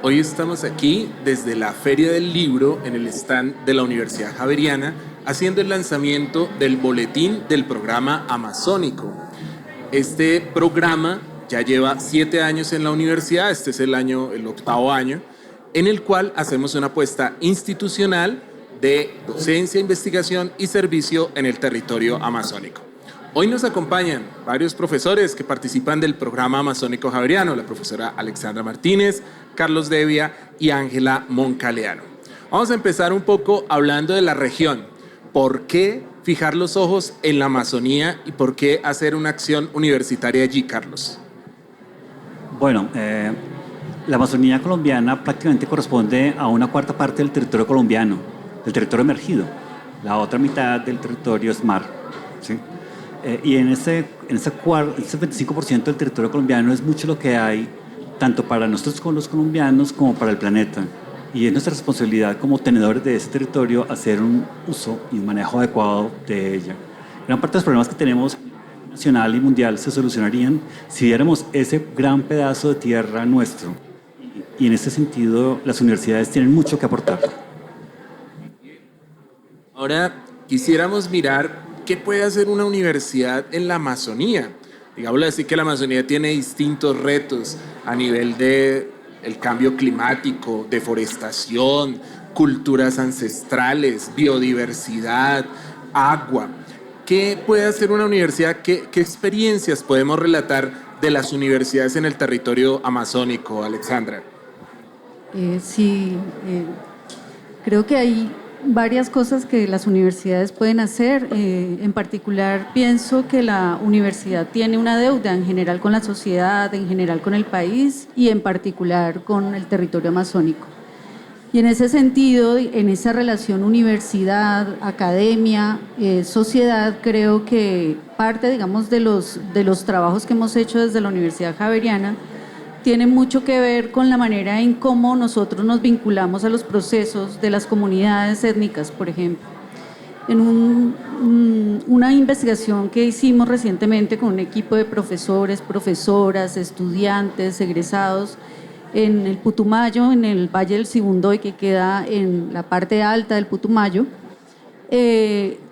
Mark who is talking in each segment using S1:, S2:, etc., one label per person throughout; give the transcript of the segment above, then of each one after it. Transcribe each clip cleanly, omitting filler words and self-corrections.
S1: Hoy estamos aquí desde la Feria del Libro en el stand de la Universidad Javeriana haciendo el lanzamiento del boletín del programa Amazónico. Este programa ya lleva 7 años en la universidad, este es el 8º año, en el cual hacemos una apuesta institucional de docencia, investigación y servicio en el territorio amazónico. Hoy nos acompañan varios profesores que participan del programa Amazónico Javeriano, la profesora Alexandra Martínez, Carlos Devia y Ángela Moncaleano. Vamos a empezar un poco hablando de la región. ¿Por qué fijar los ojos en la Amazonía y por qué hacer una acción universitaria allí, Carlos?
S2: Bueno, la Amazonía colombiana prácticamente corresponde a una cuarta parte del territorio colombiano, del territorio emergido. La otra mitad del territorio es mar, ¿sí? Y en ese 25% del territorio colombiano es mucho lo que hay, tanto para nosotros como los colombianos como para el planeta. Y es nuestra responsabilidad como tenedores de ese territorio hacer un uso y un manejo adecuado de ella. Gran parte de los problemas que tenemos nacional y mundial se solucionarían si diéramos ese gran pedazo de tierra nuestro. Y en ese sentido, las universidades tienen mucho que aportar.
S1: Ahora quisiéramos mirar qué puede hacer una universidad en la Amazonía. Digámoslo así, que la Amazonía tiene distintos retos a nivel de el cambio climático, deforestación, culturas ancestrales, biodiversidad, agua. ¿Qué puede hacer una universidad? ¿Qué experiencias podemos relatar de las universidades en el territorio amazónico, Alexandra?
S3: Sí, creo que hay varias cosas que las universidades pueden hacer. En particular, pienso que la universidad tiene una deuda en general con la sociedad, en general con el país y en particular con el territorio amazónico. Y en ese sentido, en esa relación universidad, academia, sociedad, creo que parte, digamos, de los trabajos que hemos hecho desde la Universidad Javeriana tiene mucho que ver con la manera en cómo nosotros nos vinculamos a los procesos de las comunidades étnicas, por ejemplo. En una investigación que hicimos recientemente con un equipo de profesores, profesoras, estudiantes, egresados, en el Putumayo, en el Valle del Sibundoy, que queda en la parte alta del Putumayo,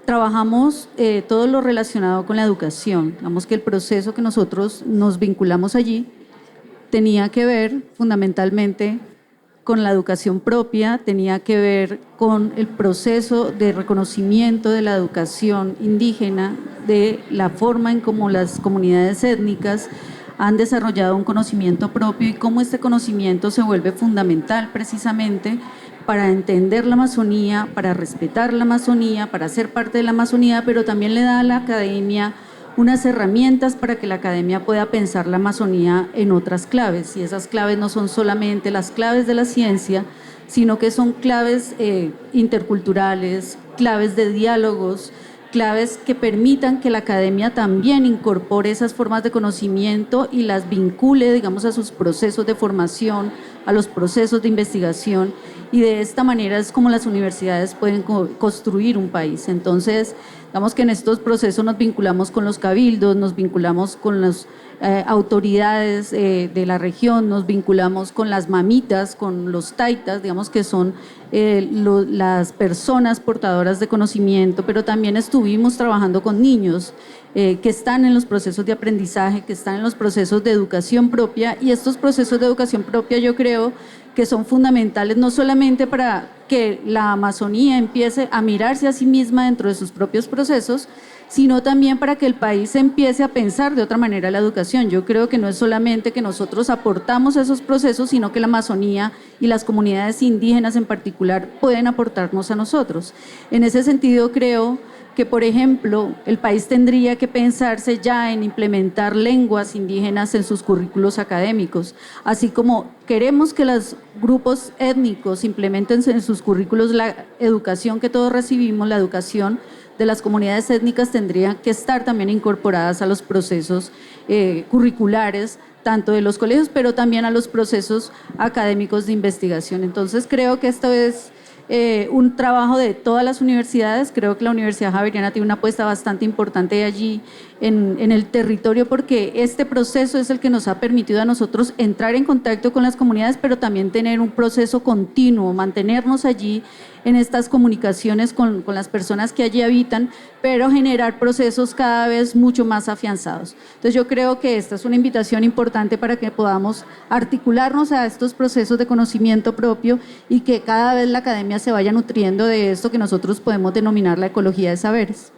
S3: trabajamos todo lo relacionado con la educación. Digamos que el proceso que nosotros nos vinculamos allí tenía que ver fundamentalmente con la educación propia, tenía que ver con el proceso de reconocimiento de la educación indígena, de la forma en cómo las comunidades étnicas han desarrollado un conocimiento propio y cómo este conocimiento se vuelve fundamental precisamente para entender la Amazonía, para respetar la Amazonía, para ser parte de la Amazonía, pero también le da a la academia unas herramientas para que la academia pueda pensar la Amazonía en otras claves, y esas claves no son solamente las claves de la ciencia, sino que son claves interculturales, claves de diálogos, claves que permitan que la academia también incorpore esas formas de conocimiento y las vincule, digamos, a sus procesos de formación, a los procesos de investigación, y de esta manera es como las universidades pueden construir un país. Entonces, digamos que en estos procesos nos vinculamos con los cabildos, nos vinculamos con las autoridades de la región, nos vinculamos con las mamitas, con los taitas, digamos que son las personas portadoras de conocimiento, pero también estuvimos trabajando con niños que están en los procesos de aprendizaje, que están en los procesos de educación propia, y estos procesos de educación propia yo creo que son fundamentales no solamente para que la Amazonía empiece a mirarse a sí misma dentro de sus propios procesos, sino también para que el país empiece a pensar de otra manera la educación. Yo creo que no es solamente que nosotros aportamos a esos procesos, sino que la Amazonía y las comunidades indígenas en particular pueden aportarnos a nosotros. En ese sentido creo que, por ejemplo, el país tendría que pensarse ya en implementar lenguas indígenas en sus currículos académicos, así como queremos que los grupos étnicos implementen en sus currículos la educación que todos recibimos, la educación de las comunidades étnicas tendrían que estar también incorporadas a los procesos curriculares, tanto de los colegios, pero también a los procesos académicos de investigación. Entonces creo que esto es un trabajo de todas las universidades. Creo que la Universidad Javeriana tiene una apuesta bastante importante allí en el territorio, porque este proceso es el que nos ha permitido a nosotros entrar en contacto con las comunidades, pero también tener un proceso continuo, mantenernos allí en estas comunicaciones con las personas que allí habitan, pero generar procesos cada vez mucho más afianzados. Entonces yo creo que esta es una invitación importante para que podamos articularnos a estos procesos de conocimiento propio y que cada vez la academia se vaya nutriendo de esto que nosotros podemos denominar la ecología de saberes.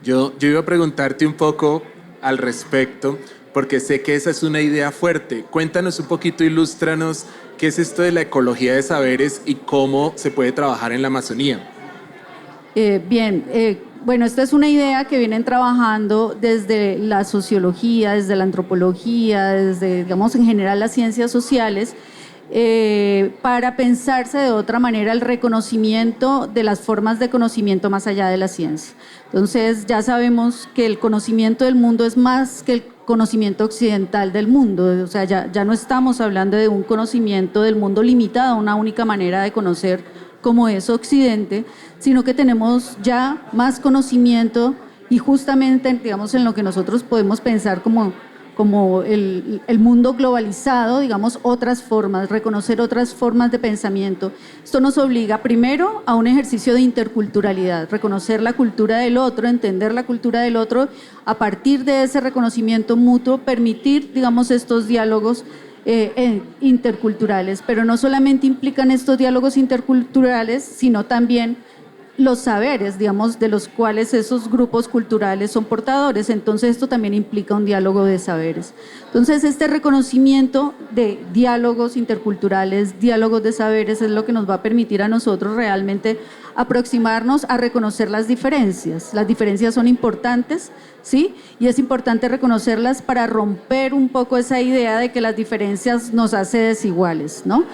S1: Yo iba a preguntarte un poco al respecto, porque sé que esa es una idea fuerte. Cuéntanos un poquito, ilústranos qué es esto de la ecología de saberes y cómo se puede trabajar en la Amazonía.
S3: Bueno, esta es una idea que vienen trabajando desde la sociología, desde la antropología, desde, digamos, en general las ciencias sociales, para pensarse de otra manera el reconocimiento de las formas de conocimiento más allá de la ciencia. Entonces ya sabemos que el conocimiento del mundo es más que el conocimiento occidental del mundo, o sea, ya no estamos hablando de un conocimiento del mundo limitado a una única manera de conocer como es Occidente, sino que tenemos ya más conocimiento y justamente, digamos, en lo que nosotros podemos pensar como el mundo globalizado, digamos, otras formas, reconocer otras formas de pensamiento. Esto nos obliga primero a un ejercicio de interculturalidad, reconocer la cultura del otro, entender la cultura del otro, a partir de ese reconocimiento mutuo, permitir, digamos, estos diálogos interculturales, pero no solamente implican estos diálogos interculturales, sino también los saberes, digamos, de los cuales esos grupos culturales son portadores. Entonces esto también implica un diálogo de saberes. Entonces este reconocimiento de diálogos interculturales, diálogos de saberes, es lo que nos va a permitir a nosotros realmente aproximarnos a reconocer las diferencias. Las diferencias son importantes, ¿sí? Y es importante reconocerlas para romper un poco esa idea de que las diferencias nos hace desiguales, ¿no?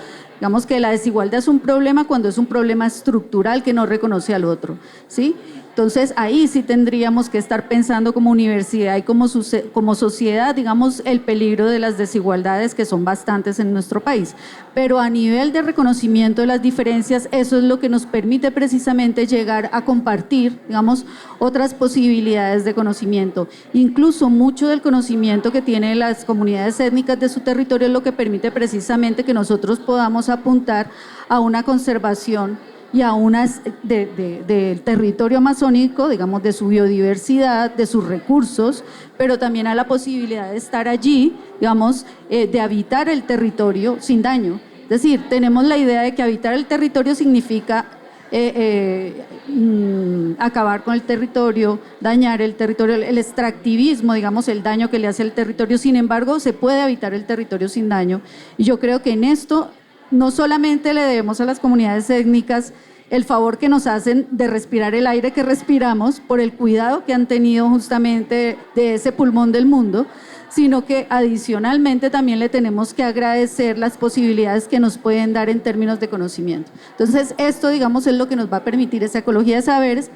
S3: Digamos que la desigualdad es un problema cuando es un problema estructural que no reconoce al otro, ¿sí? Entonces ahí sí tendríamos que estar pensando como universidad y como sociedad, digamos, el peligro de las desigualdades, que son bastantes en nuestro país. Pero a nivel de reconocimiento de las diferencias, eso es lo que nos permite precisamente llegar a compartir, digamos, otras posibilidades de conocimiento. Incluso mucho del conocimiento que tienen las comunidades étnicas de su territorio es lo que permite precisamente que nosotros podamos apuntar a una conservación y a unas del territorio amazónico, digamos, de su biodiversidad, de sus recursos, pero también a la posibilidad de estar allí, digamos, de habitar el territorio sin daño. Es decir, tenemos la idea de que habitar el territorio significa acabar con el territorio, dañar el territorio, el extractivismo, digamos, el daño que le hace al territorio. Sin embargo, se puede habitar el territorio sin daño. Y yo creo que en esto no solamente le debemos a las comunidades étnicas el favor que nos hacen de respirar el aire que respiramos por el cuidado que han tenido justamente de ese pulmón del mundo, sino que adicionalmente también le tenemos que agradecer las posibilidades que nos pueden dar en términos de conocimiento. Entonces esto, digamos, es lo que nos va a permitir esa ecología de saberes,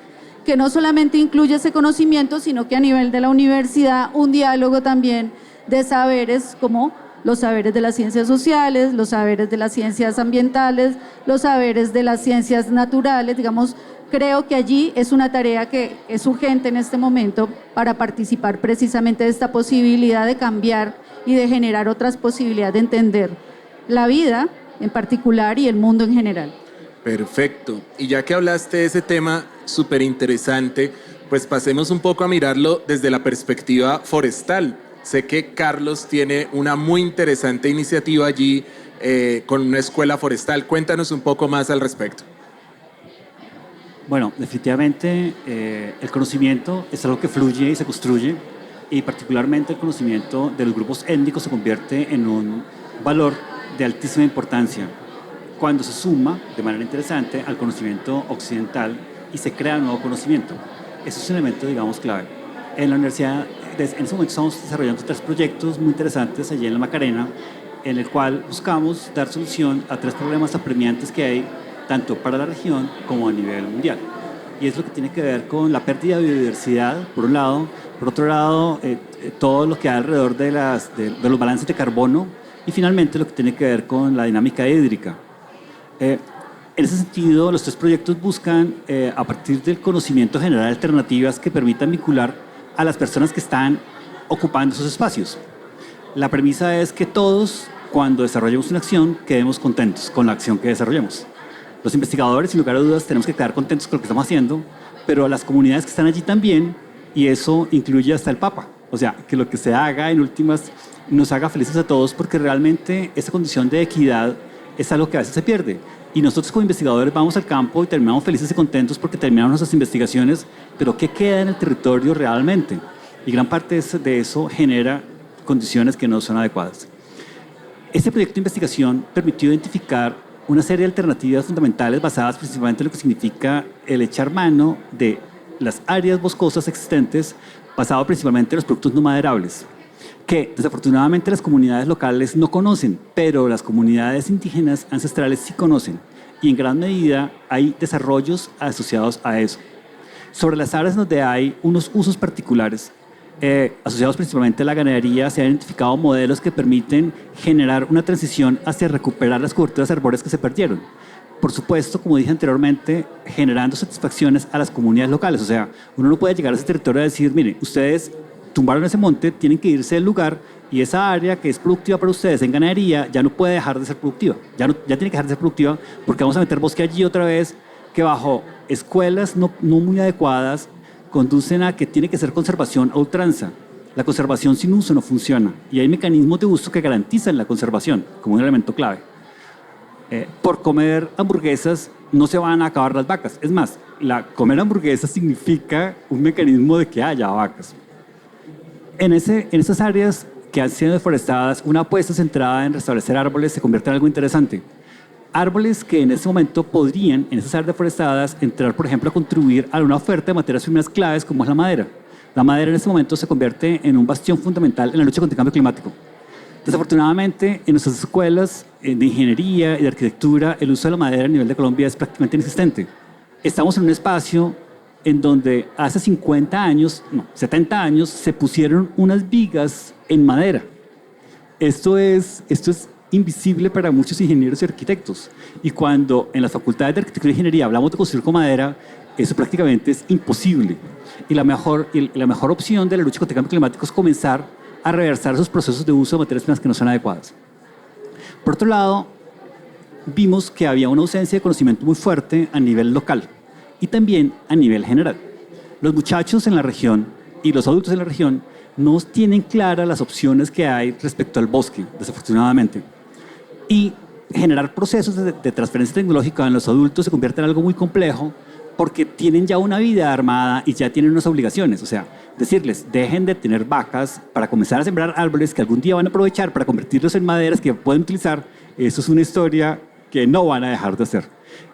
S3: que no solamente incluye ese conocimiento, sino que a nivel de la universidad un diálogo también de saberes como los saberes de las ciencias sociales, los saberes de las ciencias ambientales, los saberes de las ciencias naturales, digamos. Creo que allí es una tarea que es urgente en este momento para participar precisamente de esta posibilidad de cambiar y de generar otras posibilidades de entender la vida en particular y el mundo en general.
S1: Perfecto. Y ya que hablaste de ese tema súper interesante, pues pasemos un poco a mirarlo desde la perspectiva forestal. Sé que Carlos tiene una muy interesante iniciativa allí con una escuela forestal. Cuéntanos un poco más al respecto.
S2: Bueno, definitivamente el conocimiento es algo que fluye y se construye, y particularmente el conocimiento de los grupos étnicos se convierte en un valor de altísima importancia cuando se suma de manera interesante al conocimiento occidental y se crea nuevo conocimiento. Eso es un elemento, digamos, clave. En la universidad, en ese momento estamos desarrollando 3 proyectos muy interesantes allí en la Macarena, en el cual buscamos dar solución a 3 problemas apremiantes que hay tanto para la región como a nivel mundial. Y es lo que tiene que ver con la pérdida de biodiversidad, por un lado, por otro lado, todo lo que hay alrededor de los balances de carbono, y finalmente lo que tiene que ver con la dinámica hídrica. En ese sentido, los 3 proyectos buscan, a partir del conocimiento, generar alternativas que permitan vincular a las personas que están ocupando esos espacios. La premisa es que todos, cuando desarrollemos una acción, quedemos contentos con la acción que desarrollemos. Los investigadores, sin lugar a dudas, tenemos que quedar contentos con lo que estamos haciendo, pero las comunidades que están allí también, y eso incluye hasta el Papa. O sea, que lo que se haga, en últimas, nos haga felices a todos, porque realmente esa condición de equidad es algo que a veces se pierde. Y nosotros como investigadores vamos al campo y terminamos felices y contentos porque terminamos nuestras investigaciones, pero ¿qué queda en el territorio realmente? Y gran parte de eso genera condiciones que no son adecuadas. Este proyecto de investigación permitió identificar una serie de alternativas fundamentales basadas principalmente en lo que significa el echar mano de las áreas boscosas existentes, basado principalmente en los productos no maderables, que desafortunadamente las comunidades locales no conocen, pero las comunidades indígenas ancestrales sí conocen, y en gran medida hay desarrollos asociados a eso. Sobre las áreas donde hay unos usos particulares, asociados principalmente a la ganadería, se han identificado modelos que permiten generar una transición hacia recuperar las coberturas arbóreas que se perdieron. Por supuesto, como dije anteriormente, generando satisfacciones a las comunidades locales. O sea, uno no puede llegar a ese territorio y decir, mire, ustedes tumbaron ese monte, tienen que irse del lugar y esa área que es productiva para ustedes en ganadería ya no puede dejar de ser productiva. Ya tiene que dejar de ser productiva porque vamos a meter bosque allí otra vez que bajo escuelas no muy adecuadas conducen a que tiene que ser conservación a ultranza. La conservación sin uso no funciona y hay mecanismos de uso que garantizan la conservación como un elemento clave. Por comer hamburguesas no se van a acabar las vacas. Es más, comer hamburguesas significa un mecanismo de que haya vacas. En esas áreas que han sido deforestadas, una apuesta centrada en restablecer árboles se convierte en algo interesante. Árboles que en este momento podrían, en esas áreas deforestadas, entrar, por ejemplo, a contribuir a una oferta de materias primas claves como es la madera. La madera en este momento se convierte en un bastión fundamental en la lucha contra el cambio climático. Desafortunadamente, en nuestras escuelas de ingeniería y de arquitectura, el uso de la madera a nivel de Colombia es prácticamente inexistente. Estamos en un espacio en donde hace 70 años, se pusieron unas vigas en madera. Esto es invisible para muchos ingenieros y arquitectos. Y cuando en las facultades de arquitectura e ingeniería hablamos de construir con madera, eso prácticamente es imposible. Y la mejor opción de la lucha contra el cambio climático es comenzar a reversar esos procesos de uso de materias primas que no son adecuadas. Por otro lado, vimos que había una ausencia de conocimiento muy fuerte a nivel local y también a nivel general. Los muchachos en la región y los adultos en la región no tienen claras las opciones que hay respecto al bosque, desafortunadamente. Y generar procesos de transferencia tecnológica en los adultos se convierte en algo muy complejo porque tienen ya una vida armada y ya tienen unas obligaciones. O sea, decirles, dejen de tener vacas para comenzar a sembrar árboles que algún día van a aprovechar para convertirlos en maderas que pueden utilizar, eso es una historia que no van a dejar de hacer.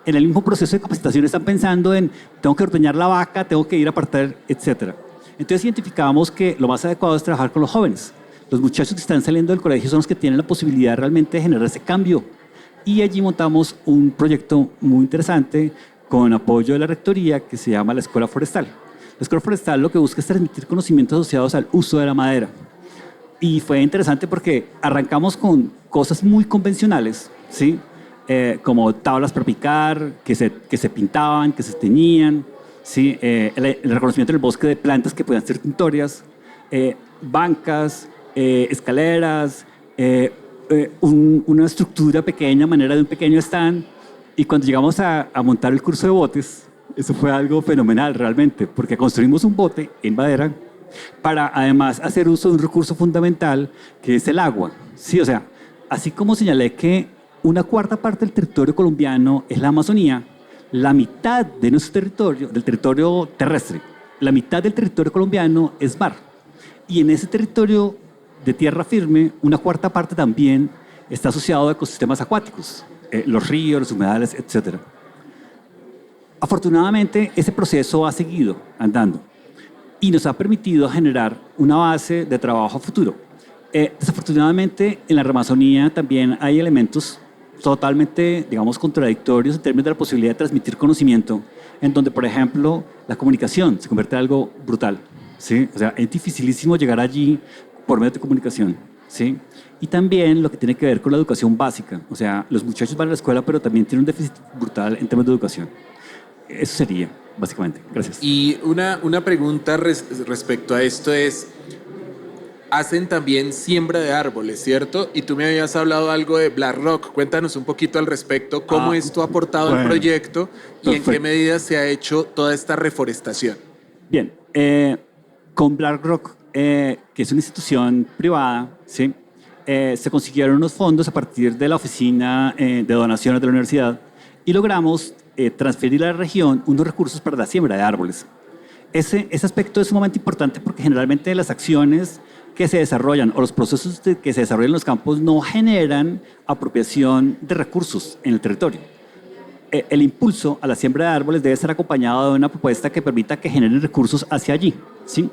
S2: En el mismo proceso de capacitación están pensando en, tengo que ordeñar la vaca, tengo que ir a apartar, etc. Entonces identificamos que lo más adecuado es trabajar con los jóvenes. Los muchachos que están saliendo del colegio son los que tienen la posibilidad realmente de generar ese cambio. Y allí montamos un proyecto muy interesante con apoyo de la Rectoría que se llama la Escuela Forestal. La Escuela Forestal lo que busca es transmitir conocimientos asociados al uso de la madera. Y fue interesante porque arrancamos con cosas muy convencionales, ¿sí? Como tablas para picar, que se pintaban, que se teñían, ¿sí? El reconocimiento del bosque de plantas que podían ser tintorias, bancas, escaleras, una estructura pequeña, manera de un pequeño stand. Y cuando llegamos a montar el curso de botes, eso fue algo fenomenal realmente, porque construimos un bote en madera para además hacer uso de un recurso fundamental que es el agua. Sí, o sea, así como señalé que una cuarta parte del territorio colombiano es la Amazonía, la mitad de nuestro territorio, del territorio terrestre, la mitad del territorio colombiano es mar. Y en ese territorio de tierra firme, una cuarta parte también está asociado a ecosistemas acuáticos, los ríos, los humedales, etc. Afortunadamente, ese proceso ha seguido andando y nos ha permitido generar una base de trabajo a futuro. Desafortunadamente, en la Amazonía también hay elementos totalmente, digamos, contradictorios en términos de la posibilidad de transmitir conocimiento, en donde, por ejemplo, la comunicación se convierte en algo brutal, ¿sí? O sea, es dificilísimo llegar allí por medio de comunicación. ¿sí? Y también lo que tiene que ver con la educación básica. O sea, los muchachos van a la escuela, pero también tienen un déficit brutal en temas de educación. Eso sería, básicamente. Gracias.
S1: Y una pregunta respecto a esto es, hacen también siembra de árboles, ¿cierto? Y tú me habías hablado algo de Black Rock. Cuéntanos un poquito al respecto, cómo esto ha aportado al proyecto y
S2: perfecto.
S1: en qué medida se ha hecho toda esta reforestación.
S2: Bien, con BlackRock, que es una institución privada, ¿sí? Se consiguieron unos fondos a partir de la oficina de donaciones de la universidad y logramos transferir a la región unos recursos para la siembra de árboles. Ese aspecto es sumamente importante porque generalmente las acciones que se desarrollan o los procesos que se desarrollan en los campos no generan apropiación de recursos en el territorio. El impulso a la siembra de árboles debe estar acompañado de una propuesta que permita que generen recursos hacia allí, ¿sí?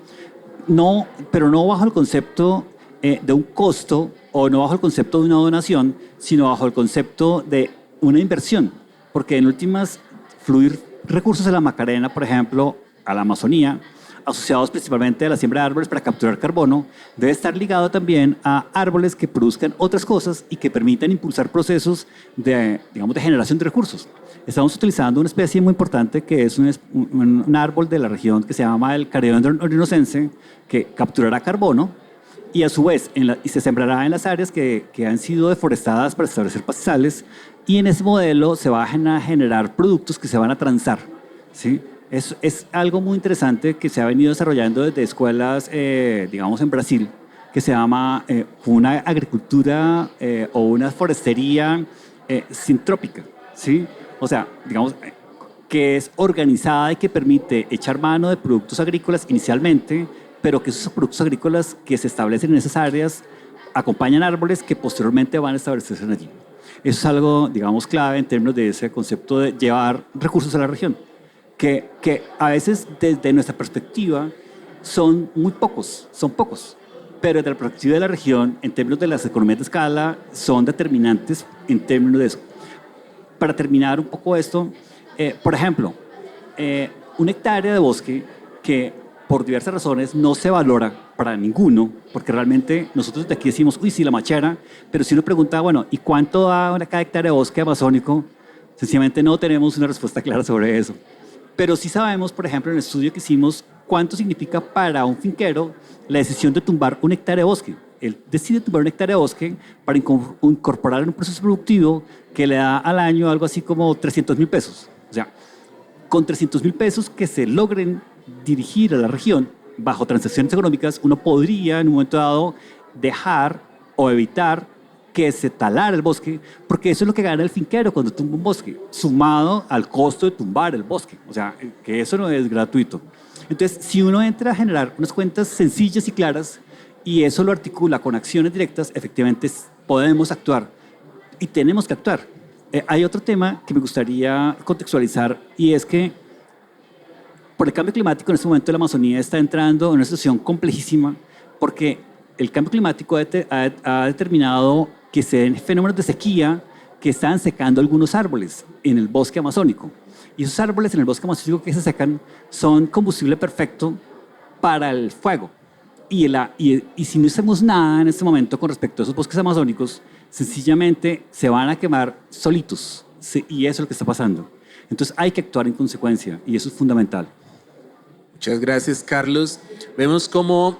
S2: No, pero no bajo el concepto de un costo o no bajo el concepto de una donación, sino bajo el concepto de una inversión, porque en últimas fluir recursos a la Macarena, por ejemplo, a la Amazonía, asociados principalmente a la siembra de árboles para capturar carbono, debe estar ligado también a árboles que produzcan otras cosas y que permitan impulsar procesos de, digamos, de generación de recursos. Estamos utilizando una especie muy importante que es un árbol de la región que se llama el Careondron orinocense, que capturará carbono y a su vez y se sembrará en las áreas que han sido deforestadas para establecer pastizales, y en ese modelo se van a generar productos que se van a transar, ¿sí? Es algo muy interesante que se ha venido desarrollando desde escuelas, digamos, en Brasil, que se llama una agricultura o una forestería sintrópica, ¿sí? O sea, digamos, que es organizada y que permite echar mano de productos agrícolas inicialmente, pero que esos productos agrícolas que se establecen en esas áreas acompañan árboles que posteriormente van a establecerse allí. Eso es algo, digamos, clave en términos de ese concepto de llevar recursos a la región, que a veces desde nuestra perspectiva son muy pocos, pero desde la perspectiva de la región, en términos de las economías de escala, son determinantes en términos de eso. Para terminar un poco esto, por ejemplo, una hectárea de bosque que por diversas razones no se valora para ninguno, porque realmente nosotros de aquí decimos, uy, sí, la machera, pero si uno pregunta, bueno, ¿y cuánto da cada hectárea de bosque amazónico? Sencillamente no tenemos una respuesta clara sobre eso. Pero sí sabemos, por ejemplo, en el estudio que hicimos, cuánto significa para un finquero la decisión de tumbar una hectárea de bosque. Él decide tumbar una hectárea de bosque para incorporar en un proceso productivo que le da al año algo así como 300.000 pesos. O sea, con 300.000 pesos que se logren dirigir a la región bajo transacciones económicas, uno podría en un momento dado dejar o evitar que se talara el bosque, porque eso es lo que gana el finquero cuando tumba un bosque, sumado al costo de tumbar el bosque. O sea, que eso no es gratuito. Entonces, si uno entra a generar unas cuentas sencillas y claras y eso lo articula con acciones directas, efectivamente podemos actuar y tenemos que actuar. Hay otro tema que me gustaría contextualizar y es que por el cambio climático en este momento la Amazonía está entrando en una situación complejísima porque el cambio climático ha determinado que se den fenómenos de sequía que están secando algunos árboles en el bosque amazónico. Y esos árboles en el bosque amazónico que se secan son combustible perfecto para el fuego. Y si no hacemos nada en este momento con respecto a esos bosques amazónicos, sencillamente se van a quemar solitos. Y eso es lo que está pasando. Entonces hay que actuar en consecuencia y eso es fundamental.
S1: Muchas gracias, Carlos. Vemos cómo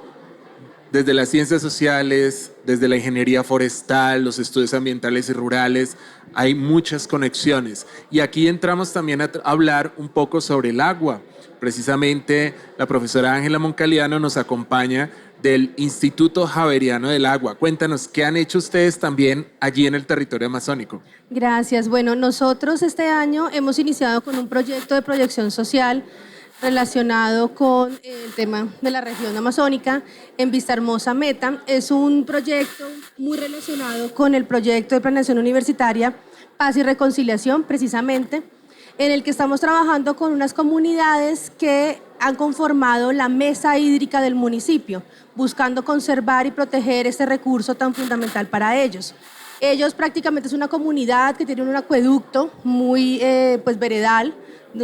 S1: desde las ciencias sociales, desde la ingeniería forestal, los estudios ambientales y rurales, hay muchas conexiones. Y aquí entramos también a hablar un poco sobre el agua. Precisamente la profesora Ángela Moncaliano nos acompaña del Instituto Javeriano del Agua. Cuéntanos, ¿qué han hecho ustedes también allí en el territorio amazónico?
S4: Gracias. Bueno, nosotros este año hemos iniciado con un proyecto de proyección social relacionado con el tema de la región amazónica en Vistahermosa Meta. Es un proyecto muy relacionado con el proyecto de planeación universitaria Paz y Reconciliación, precisamente, en el que estamos trabajando con unas comunidades que han conformado la mesa hídrica del municipio, buscando conservar y proteger este recurso tan fundamental para ellos. Ellos prácticamente es una comunidad que tiene un acueducto muy veredal,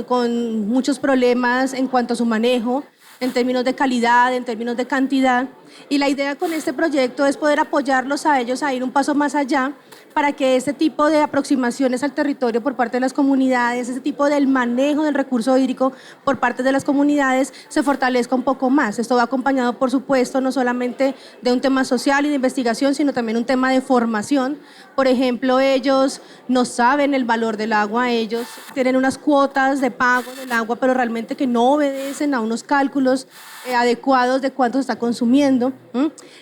S4: con muchos problemas en cuanto a su manejo, en términos de calidad, en términos de cantidad, Y la idea con este proyecto es poder apoyarlos a ellos a ir un paso más allá para que este tipo de aproximaciones al territorio por parte de las comunidades, ese tipo del manejo del recurso hídrico por parte de las comunidades se fortalezca un poco más. Esto va acompañado, por supuesto, no solamente de un tema social y de investigación, sino también un tema de formación. Por ejemplo, ellos no saben el valor del agua, ellos tienen unas cuotas de pago del agua, pero realmente que no obedecen a unos cálculos adecuados de cuánto se está consumiendo.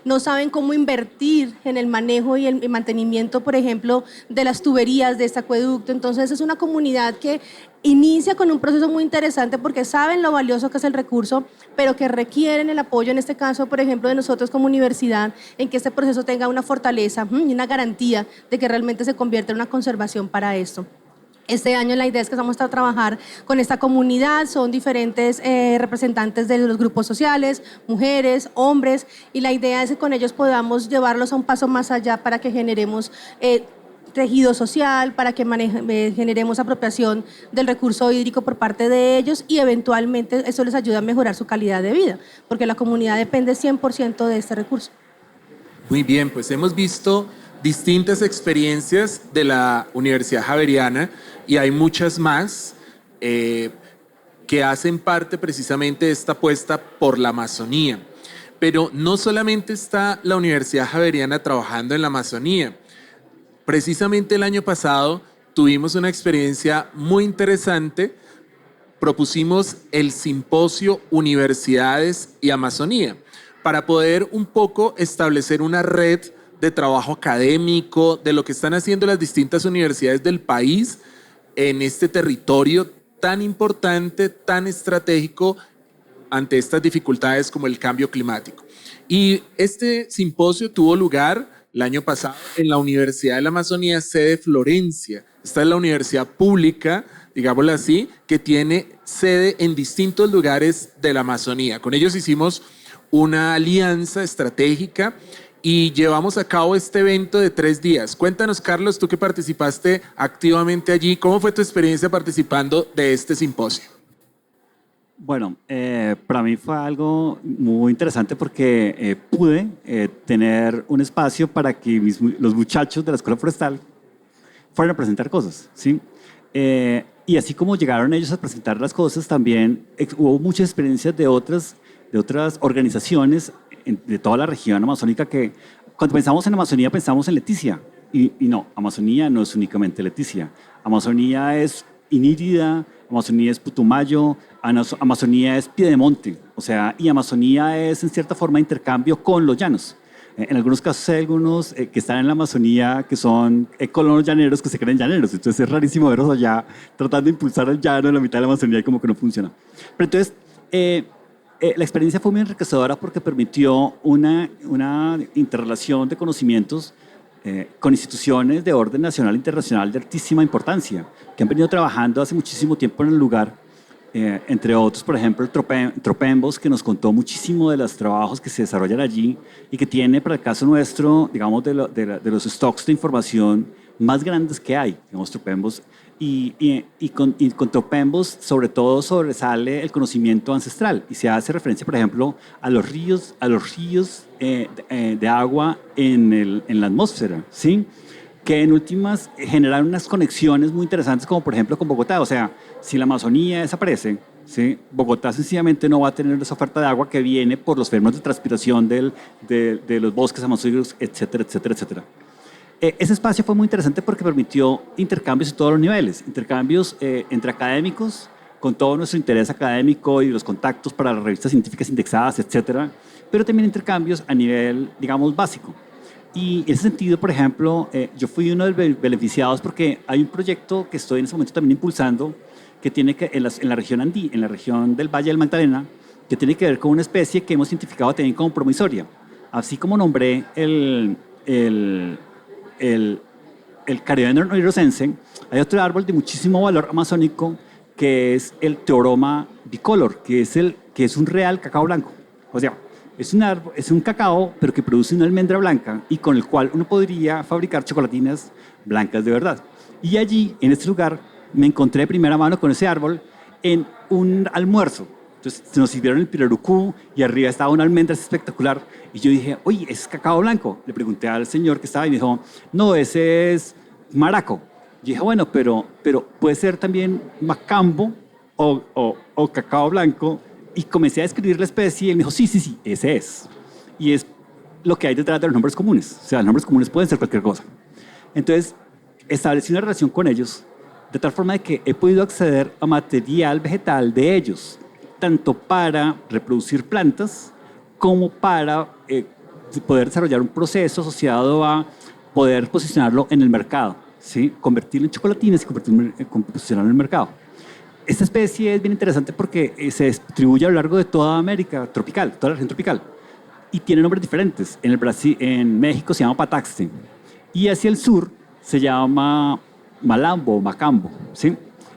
S4: No saben cómo invertir en el manejo y el mantenimiento, por ejemplo, de las tuberías de este acueducto. Entonces es una comunidad que inicia con un proceso muy interesante porque saben lo valioso que es el recurso, pero que requieren el apoyo, en este caso, por ejemplo, de nosotros como universidad, en que este proceso tenga una fortaleza y una garantía de que realmente se convierta en una conservación para esto. Este año la idea es que vamos a trabajar con esta comunidad, son diferentes representantes de los grupos sociales, mujeres, hombres, y la idea es que con ellos podamos llevarlos a un paso más allá para que generemos tejido social, para que generemos apropiación del recurso hídrico por parte de ellos y eventualmente eso les ayuda a mejorar su calidad de vida, porque la comunidad depende 100% de este recurso.
S1: Muy bien, pues hemos visto distintas experiencias de la Universidad Javeriana y hay muchas más que hacen parte precisamente de esta apuesta por la Amazonía. Pero no solamente está la Universidad Javeriana trabajando en la Amazonía. Precisamente el año pasado tuvimos una experiencia muy interesante. Propusimos el simposio Universidades y Amazonía para poder un poco establecer una red de trabajo académico, de lo que están haciendo las distintas universidades del país en este territorio tan importante, tan estratégico ante estas dificultades como el cambio climático. Y este simposio tuvo lugar el año pasado en la Universidad de la Amazonía, sede Florencia. Esta es la universidad pública, digámoslo así, que tiene sede en distintos lugares de la Amazonía. Con ellos hicimos una alianza estratégica y llevamos a cabo este evento de 3 días. Cuéntanos, Carlos, tú que participaste activamente allí, ¿cómo fue tu experiencia participando de este simposio?
S2: Bueno, para mí fue algo muy interesante porque pude tener un espacio para que los muchachos de la Escuela Forestal fueran a presentar cosas, ¿sí? Y así como llegaron ellos a presentar las cosas, también hubo muchas experiencias de otras organizaciones de toda la región amazónica que cuando pensamos en Amazonía pensamos en Leticia y no, Amazonía no es únicamente Leticia. Amazonía es Inírida, Amazonía es Putumayo, Amazonía es Piedemonte, o sea, y Amazonía es en cierta forma intercambio con los llanos. En algunos casos hay algunos que están en la Amazonía que son colonos llaneros que se creen llaneros, entonces es rarísimo verlos allá tratando de impulsar el llano en la mitad de la Amazonía y como que no funciona. Pero entonces, la experiencia fue muy enriquecedora porque permitió una interrelación de conocimientos con instituciones de orden nacional e internacional de altísima importancia, que han venido trabajando hace muchísimo tiempo en el lugar, entre otros, por ejemplo, el Tropembos, que nos contó muchísimo de los trabajos que se desarrollan allí y que tiene, para el caso nuestro, digamos, de los stocks de información más grandes que hay, digamos, Tropembos. Y con Tropembos, sobre todo, sobresale el conocimiento ancestral y se hace referencia, por ejemplo, a los ríos de agua en la atmósfera, ¿sí? Que en últimas generan unas conexiones muy interesantes, como por ejemplo con Bogotá. O sea, si la Amazonía desaparece, ¿sí? Bogotá sencillamente no va a tener esa oferta de agua que viene por los fenómenos de transpiración de los bosques amazónicos, etcétera, etcétera, etcétera. Ese espacio fue muy interesante porque permitió intercambios en todos los niveles, intercambios entre académicos, con todo nuestro interés académico y los contactos para las revistas científicas indexadas, etcétera, pero también intercambios a nivel, digamos, básico. Y en ese sentido, por ejemplo, yo fui uno de los beneficiados porque hay un proyecto que estoy en ese momento también impulsando que tiene que, en la región Andí, en la región del Valle del Magdalena, que tiene que ver con una especie que hemos identificado también como promisoria. Así como nombré el Caribbean norirocense, hay otro árbol de muchísimo valor amazónico que es el Theoroma bicolor, que es un real cacao blanco. O sea, es un cacao, pero que produce una almendra blanca y con el cual uno podría fabricar chocolatinas blancas de verdad. Y allí, en este lugar, me encontré de primera mano con ese árbol en un almuerzo Entonces nos sirvieron el pirarucú y arriba estaba una almendra espectacular. Y yo dije, oye, ¿es cacao blanco? Le pregunté al señor que estaba y me dijo, no, ese es maraco. Y dije, bueno, pero puede ser también macambo o cacao blanco. Y comencé a describir la especie y él me dijo, sí, ese es. Y es lo que hay detrás de los nombres comunes. O sea, los nombres comunes pueden ser cualquier cosa. Entonces, establecí una relación con ellos de tal forma de que he podido acceder a material vegetal de ellos, tanto para reproducir plantas como para poder desarrollar un proceso asociado a poder posicionarlo en el mercado, ¿sí? Convertirlo en chocolatinas y posicionarlo en el mercado. Esta especie es bien interesante porque se distribuye a lo largo de toda América tropical, toda la región tropical, y tiene nombres diferentes. En el Brasil, en México se llama pataxte y hacia el sur se llama malambo o macambo, ¿sí?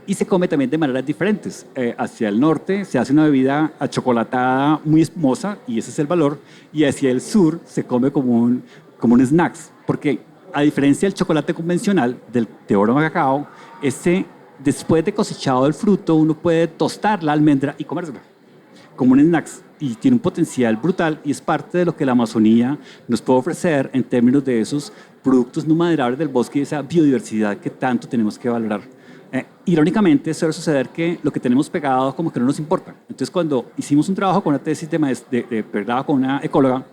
S2: Y se come también de maneras diferentes. Hacia el norte se hace una bebida achocolatada muy espumosa y ese es el valor, y hacia el sur se come como un snacks, porque a diferencia del chocolate convencional, de oro cacao, después de cosechado el fruto, uno puede tostar la almendra y comérsela como un snacks, y tiene un potencial brutal y es parte de lo que la Amazonía nos puede ofrecer en términos de esos productos no maderables del bosque y esa biodiversidad que tanto tenemos que valorar. Irónicamente, suele suceder que lo que tenemos pegado como que no nos importa. Entonces, cuando hicimos un trabajo con una tesis de pregrado con una ecóloga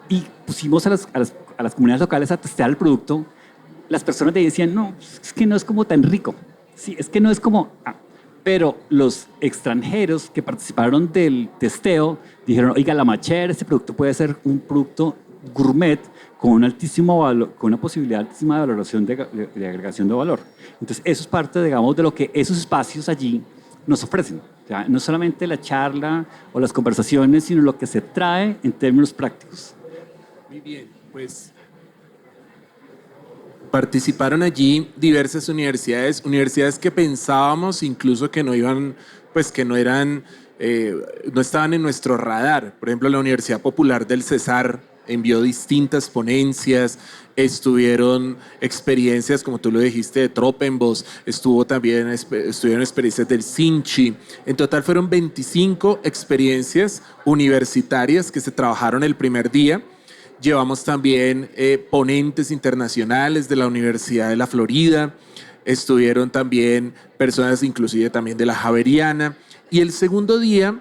S2: y pusimos a las comunidades locales a testear el producto, las personas decían, no, es que no es como tan rico. Sí, es que no es como... Pero los extranjeros que participaron del testeo dijeron, oiga, la Macher, este producto puede ser un producto gourmet con un altísimo valor, con una posibilidad altísima de valoración de agregación de valor. Entonces, eso es parte, digamos, de lo que esos espacios allí nos ofrecen. O sea, no solamente la charla o las conversaciones, sino lo que se trae en términos prácticos.
S1: Muy bien, pues participaron allí diversas universidades que pensábamos incluso que no iban, pues que no eran, no estaban en nuestro radar. Por ejemplo, la Universidad Popular del Cesar envió distintas ponencias, estuvieron experiencias, como tú lo dijiste, de Tropenbos, estuvieron experiencias del Sinchi. En total fueron 25 experiencias universitarias que se trabajaron el primer día. Llevamos también ponentes internacionales de la Universidad de la Florida, estuvieron también personas inclusive también de la Javeriana, y el segundo día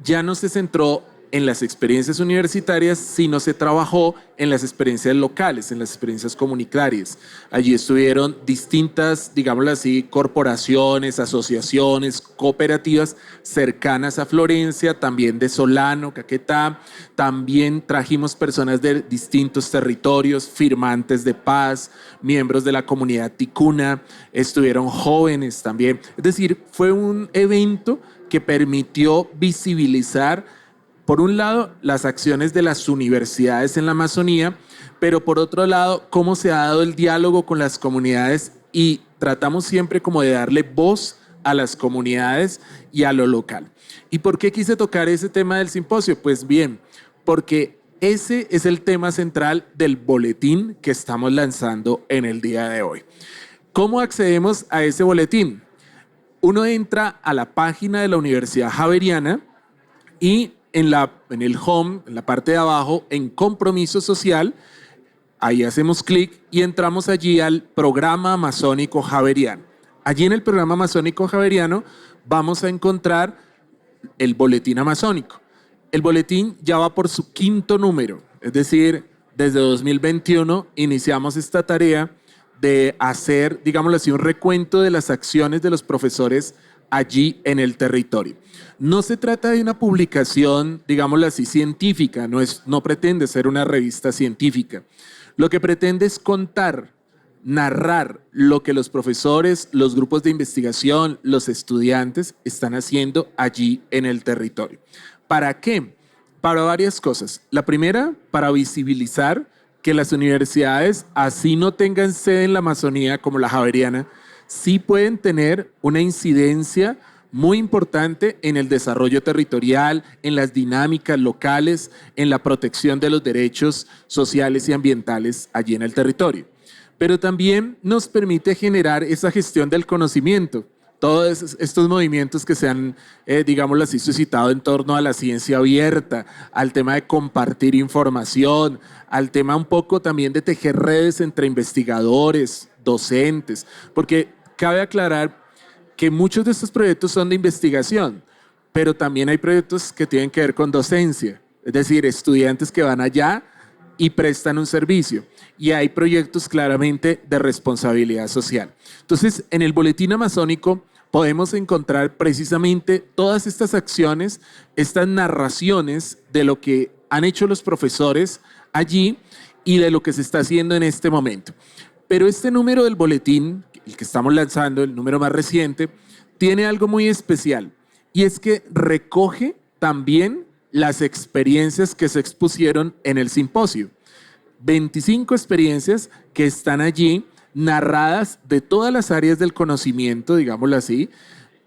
S1: ya no se centró en las experiencias universitarias, sino se trabajó en las experiencias locales, en las experiencias comunitarias. Allí estuvieron distintas, digámoslo así, corporaciones, asociaciones, cooperativas cercanas a Florencia, también de Solano, Caquetá. También trajimos personas de distintos territorios, firmantes de paz, miembros de la comunidad ticuna, estuvieron jóvenes también. Es decir, fue un evento que permitió visibilizar, por un lado, las acciones de las universidades en la Amazonía, pero por otro lado, cómo se ha dado el diálogo con las comunidades, y tratamos siempre como de darle voz a las comunidades y a lo local. ¿Y por qué quise tocar ese tema del simposio? Pues bien, porque ese es el tema central del boletín que estamos lanzando en el día de hoy. ¿Cómo accedemos a ese boletín? Uno entra a la página de la Universidad Javeriana y en el home, en la parte de abajo, en compromiso social, ahí hacemos clic y entramos allí al programa amazónico javeriano. Allí en el programa amazónico javeriano vamos a encontrar el boletín amazónico. El boletín ya va por su 5º número, es decir, desde 2021 iniciamos esta tarea de hacer, digámoslo así, un recuento de las acciones de los profesores allí en el territorio. No se trata de una publicación, digámoslo así, científica, no pretende ser una revista científica. Lo que pretende es contar, narrar lo que los profesores, los grupos de investigación, los estudiantes están haciendo allí en el territorio. ¿Para qué? Para varias cosas. La primera, para visibilizar que las universidades, así no tengan sede en la Amazonía como la Javeriana, sí pueden tener una incidencia muy importante en el desarrollo territorial, en las dinámicas locales, en la protección de los derechos sociales y ambientales allí en el territorio. Pero también nos permite generar esa gestión del conocimiento. todos estos movimientos que se han, digámoslo así, suscitado en torno a la ciencia abierta, al tema de compartir información, al tema un poco también de tejer redes entre investigadores, docentes, porque cabe aclarar que muchos de estos proyectos son de investigación, pero también hay proyectos que tienen que ver con docencia, es decir, estudiantes que van allá y prestan un servicio. Y hay proyectos claramente de responsabilidad social. Entonces, en el Boletín Amazónico podemos encontrar precisamente todas estas acciones, estas narraciones de lo que han hecho los profesores allí y de lo que se está haciendo en este momento. Pero este número del boletín, el que estamos lanzando, el número más reciente, tiene algo muy especial y es que recoge también las experiencias que se expusieron en el simposio. 25 experiencias que están allí narradas de todas las áreas del conocimiento, digámoslo así,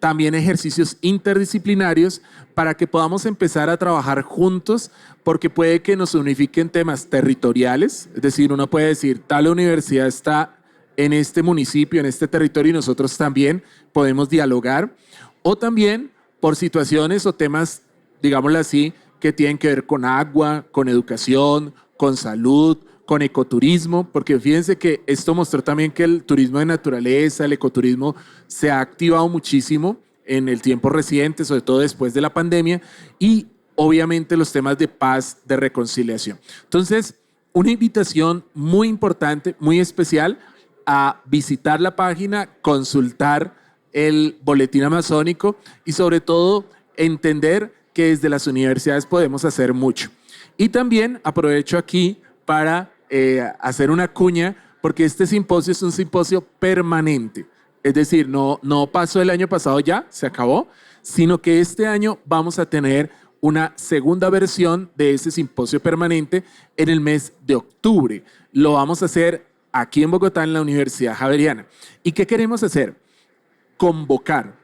S1: también ejercicios interdisciplinarios para que podamos empezar a trabajar juntos, porque puede que nos unifiquen temas territoriales, es decir, uno puede decir, tal universidad está en este municipio, en este territorio, y nosotros también podemos dialogar, o también por situaciones o temas, digámoslo así, que tienen que ver con agua, con educación, con salud, con ecoturismo, porque fíjense que esto mostró también que el turismo de naturaleza, el ecoturismo se ha activado muchísimo en el tiempo reciente, sobre todo después de la pandemia, y obviamente los temas de paz, de reconciliación. Entonces, una invitación muy importante, muy especial, a visitar la página, consultar el boletín amazónico y sobre todo entender que desde las universidades podemos hacer mucho. Y también aprovecho aquí para hacer una cuña, porque este simposio es un simposio permanente. Es decir, no pasó el año pasado ya, se acabó, sino que este año vamos a tener una segunda versión de ese simposio permanente en el mes de octubre. Lo vamos a hacer aquí en Bogotá, en la Universidad Javeriana. ¿Y qué queremos hacer? Convocar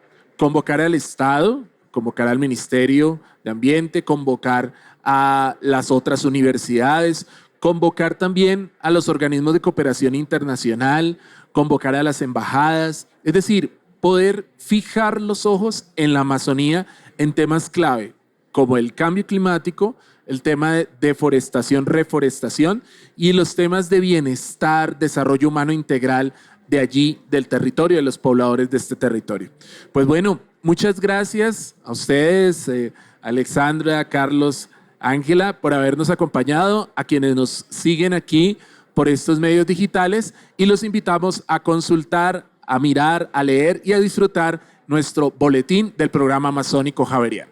S1: al Estado, convocar al Ministerio de Ambiente, convocar a las otras universidades, convocar también a los organismos de cooperación internacional, convocar a las embajadas, es decir, poder fijar los ojos en la Amazonía en temas clave, como el cambio climático, el tema de deforestación, reforestación y los temas de bienestar, desarrollo humano integral de allí, del territorio, de los pobladores de este territorio. Pues bueno, muchas gracias a ustedes, Alexandra, Carlos, Ángela, por habernos acompañado, a quienes nos siguen aquí por estos medios digitales, y los invitamos a consultar, a mirar, a leer y a disfrutar nuestro boletín del programa amazónico javeriano.